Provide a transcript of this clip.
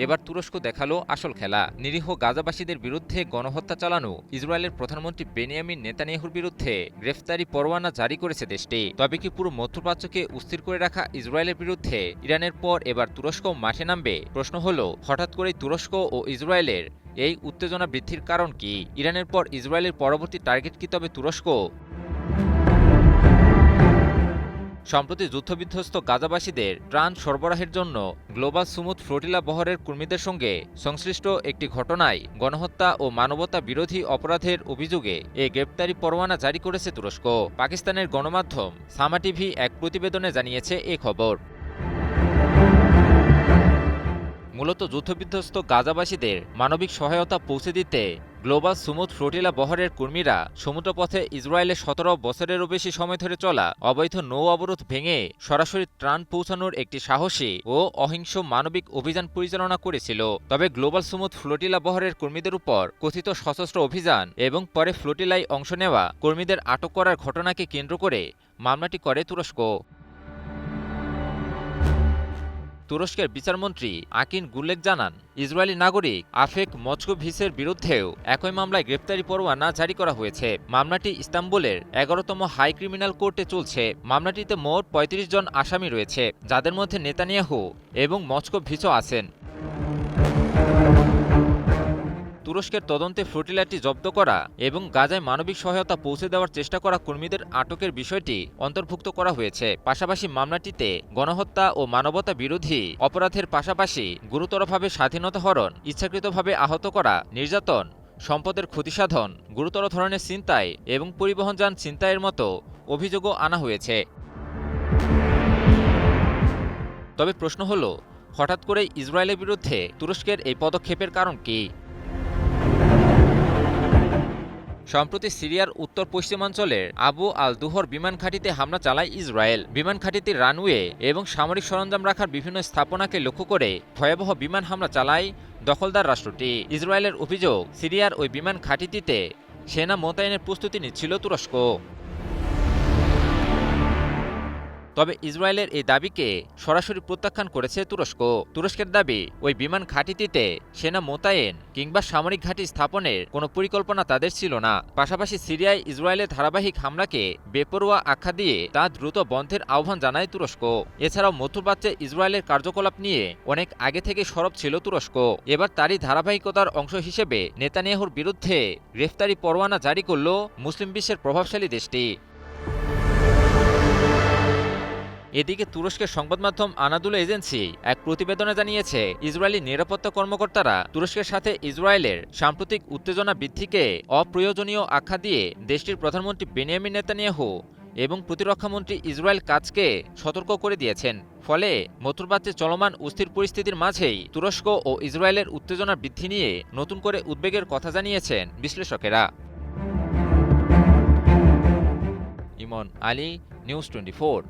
এবার তুরস্ক দেখালো আসল খেলা। নিরীহ গাজাবাসীদের বিরুদ্ধে গণহত্যা চালানো ইসরায়েলের প্রধানমন্ত্রী বেনিয়ামিন নেতানিয়াহুর বিরুদ্ধে গ্রেফতারি পরোয়ানা জারি করেছে দেশটি। তবে কি পুরো মধ্যপ্রাচ্যকে অস্থির করে রাখা ইসরায়েলের বিরুদ্ধে ইরানের পর এবার তুরস্ক মাঠে নামবে? প্রশ্ন হলো, হঠাৎ করেই তুরস্ক ও ইসরায়েলের এই উত্তেজনা বৃদ্ধির কারণ কি? ইরানের পর ইসরায়েলের পরবর্তী টার্গেট কি তবে তুরস্ক? সম্প্রতি যুদ্ধবিধ্বস্ত গাজাবাসীদের ত্রাণ সরবরাহের জন্য গ্লোবাল সুমুদ ফ্লোটিলা বহরের কর্মীদের সঙ্গে সংশ্লিষ্ট একটি ঘটনায় গণহত্যা ও মানবতা বিরোধী অপরাধের অভিযোগে এই গ্রেপ্তারি পরোয়ানা জারি করেছে তুরস্ক। পাকিস্তানের গণমাধ্যম সামা টিভি এক প্রতিবেদনে জানিয়েছে এ খবর। মূলত যুদ্ধবিধ্বস্ত গাজাবাসীদের মানবিক সহায়তা পৌঁছে দিতে গ্লোবাল সুমুদ ফ্লোটিলা বহরের কর্মীরা সমুদ্রপথে ইসরায়েলের ১৭ বছরেরও বেশি সময় ধরে চলা অবৈধ নৌ অবরোধ ভেঙে সরাসরি ত্রাণ পৌঁছানোর একটি সাহসী ও অহিংস মানবিক অভিযান পরিচালনা করেছিল। তবে গ্লোবাল সুমুদ ফ্লোটিলা বহরের কর্মীদের উপর কথিত সশস্ত্র অভিযান এবং পরে ফ্লোটিলায় অংশ নেওয়া কর্মীদের আটক করার ঘটনাকে কেন্দ্র করে মামলাটি করে তুরস্ক। তুরস্কের বিচারমন্ত্রী আকিন গুলেক জানান, ইসরায়েলি নাগরিক আফেক মচকোভিচের বিরুদ্ধেও একই মামলায় গ্রেপ্তারি পরোয়ানা জারি করা হয়েছে। মামলাটি ইস্তাম্বুলের ১১তম হাই ক্রিমিনাল কোর্টে চলছে। মামলাটিতে মোট ৩৫ জন আসামি রয়েছে, যাদের মধ্যে নেতানিয়াহু এবং মচকোভিচও আছেন। তুরস্কের তদন্তে ফ্লোটিলাটি জব্দ করা এবং গাজায় মানবিক সহায়তা পৌঁছে দেওয়ার চেষ্টা করা কর্মীদের আটকের বিষয়টি অন্তর্ভুক্ত করা হয়েছে। পাশাপাশি মামলাটিতে গণহত্যা ও মানবতা বিরোধী অপরাধের পাশাপাশি গুরুতরভাবে স্বাধীনতা হরণ, ইচ্ছাকৃতভাবে আহত করা, নির্যাতন, সম্পদের ক্ষতিসাধন, গুরুতর ধরনের ছিনতাই এবং পরিবহনযান ছিনতাইয়ের মতো অভিযোগও আনা হয়েছে। তবে প্রশ্ন হলো, হঠাৎ করেই ইসরায়েলের বিরুদ্ধে তুরস্কের এই পদক্ষেপের কারণ কি? সম্প্রতি সিরিয়ার উত্তর পশ্চিমাঞ্চলের আবু আল দুহর বিমান ঘাঁটিতে হামলা চালায় ইসরায়েল। বিমান ঘাঁটিটির রানওয়ে এবং সামরিক সরঞ্জাম রাখার বিভিন্ন স্থাপনাকে লক্ষ্য করে ভয়াবহ বিমান হামলা চালায় দখলদার রাষ্ট্রটি। ইসরায়েলের অভিযোগ, সিরিয়ার ওই বিমান ঘাঁটিটিতে সেনা মোতায়েনের প্রস্তুতি নিচ্ছিল তুরস্ক। তবে ইসরায়েলের এই দাবিকে সরাসরি প্রত্যাখ্যান করেছে তুরস্ক। তুরস্কের দাবি, ওই বিমান ঘাঁটিটিতে সেনা মোতায়েন কিংবা সামরিক ঘাঁটি স্থাপনের কোনো পরিকল্পনা তাদের ছিল না। পাশাপাশি সিরিয়ায় ইসরায়েলের ধারাবাহিক হামলাকে বেপরোয়া আখ্যা দিয়ে তা দ্রুত বন্ধের আহ্বান জানায় তুরস্ক। এছাড়াও মধ্যপ্রাচ্যে ইসরায়েলের কার্যকলাপ নিয়ে অনেক আগে থেকে সরব ছিল তুরস্ক। এবার তারই ধারাবাহিকতার অংশ হিসেবে নেতানিয়াহুর বিরুদ্ধে গ্রেফতারি পরোয়ানা জারি করল মুসলিম বিশ্বের প্রভাবশালী দেশটি। এদিকে তুরস্কের সংবাদ মাধ্যম আনাদুলু এজেন্সি এক প্রতিবেদনে জানিয়েছে, ইসরায়েলি নিরাপত্তা কর্মকর্তারা তুরস্কের সাথে ইসরায়েলের সাম্প্রতিক উত্তেজনা বৃদ্ধিকে অপ্রয়োজনীয় আখ্যা দিয়ে দেশটির প্রধানমন্ত্রী বেনিয়ামিন নেতানিয়াহু এবং প্রতিরক্ষামন্ত্রী ইসরায়েল কাৎজকে সতর্ক করে দিয়েছেন। ফলে মধ্যপ্রাচ্যে চলমান অস্থির পরিস্থিতির মাঝেই তুরস্ক ও ইসরায়েলের উত্তেজনা বৃদ্ধি নিয়ে নতুন করে উদ্বেগের কথা জানিয়েছেন বিশ্লেষকেরা। ইমন আলী, নিউজ 24।